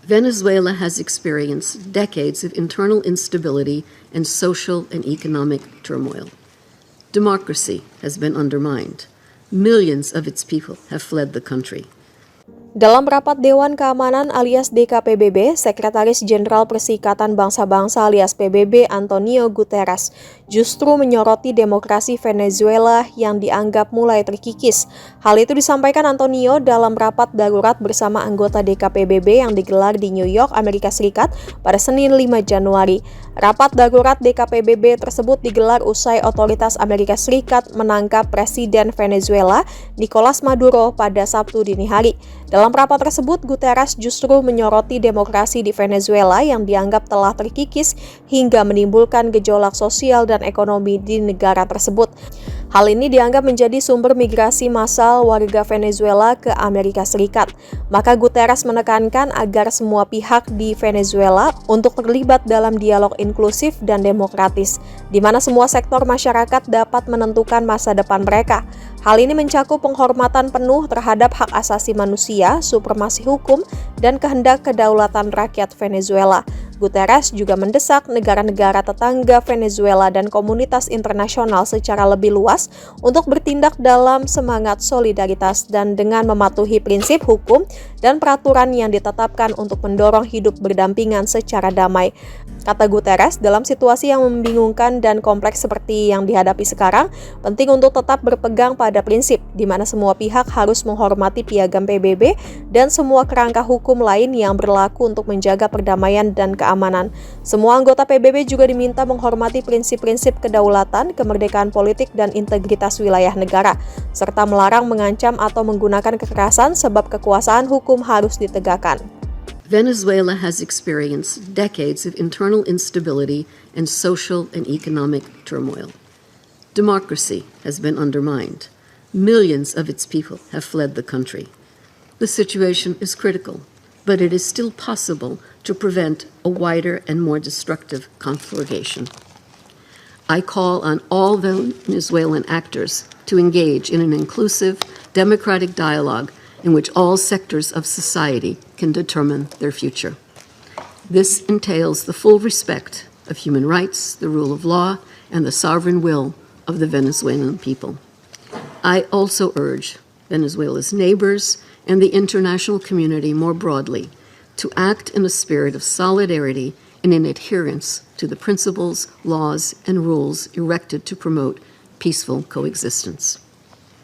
Venezuela has experienced decades of internal instability and social and economic turmoil. Democracy has been undermined. Millions of its people have fled the country. Dalam rapat Dewan Keamanan alias DKPBB, Sekretaris Jenderal Perserikatan Bangsa-Bangsa alias PBB Antonio Guterres justru menyoroti demokrasi Venezuela yang dianggap mulai terkikis. Hal itu disampaikan Antonio dalam rapat darurat bersama anggota DKPBB yang digelar di New York, Amerika Serikat pada Senin 5 Januari. Rapat darurat DKPBB tersebut digelar usai otoritas Amerika Serikat menangkap Presiden Venezuela, Nicolas Maduro, pada Sabtu dini hari. Dalam rapat tersebut, Guterres justru menyoroti demokrasi di Venezuela yang dianggap telah terkikis hingga menimbulkan gejolak sosial dan ekonomi di negara tersebut. Hal ini dianggap menjadi sumber migrasi massal warga Venezuela ke Amerika Serikat. Maka Guterres menekankan agar semua pihak di Venezuela untuk terlibat dalam dialog inklusif dan demokratis, di mana semua sektor masyarakat dapat menentukan masa depan mereka. Hal ini mencakup penghormatan penuh terhadap hak asasi manusia, supremasi hukum, dan kehendak kedaulatan rakyat Venezuela. Guterres juga mendesak negara-negara tetangga Venezuela dan komunitas internasional secara lebih luas untuk bertindak dalam semangat solidaritas dan dengan mematuhi prinsip hukum dan peraturan yang ditetapkan untuk mendorong hidup berdampingan secara damai. Kata Guterres, dalam situasi yang membingungkan dan kompleks seperti yang dihadapi sekarang, penting untuk tetap berpegang pada prinsip di mana semua pihak harus menghormati piagam PBB dan semua kerangka hukum lain yang berlaku untuk menjaga perdamaian dan keamanan. Semua anggota PBB juga diminta menghormati prinsip-prinsip kedaulatan, kemerdekaan politik, dan integritas wilayah negara, serta melarang mengancam atau menggunakan kekerasan sebab kekuasaan hukum harus ditegakkan. Venezuela has experienced decades of internal instability and social and economic turmoil. Democracy has been undermined. Millions of its people have fled the country. The situation is critical, but it is still possible to prevent a wider and more destructive conflagration. I call on all Venezuelan actors to engage in an inclusive, democratic dialogue in which all sectors of society can determine their future. This entails the full respect of human rights, the rule of law, and the sovereign will of the Venezuelan people. I also urge Venezuela's neighbors and the international community more broadly to act in a spirit of solidarity and in adherence to the principles, laws, and rules erected to promote peaceful coexistence.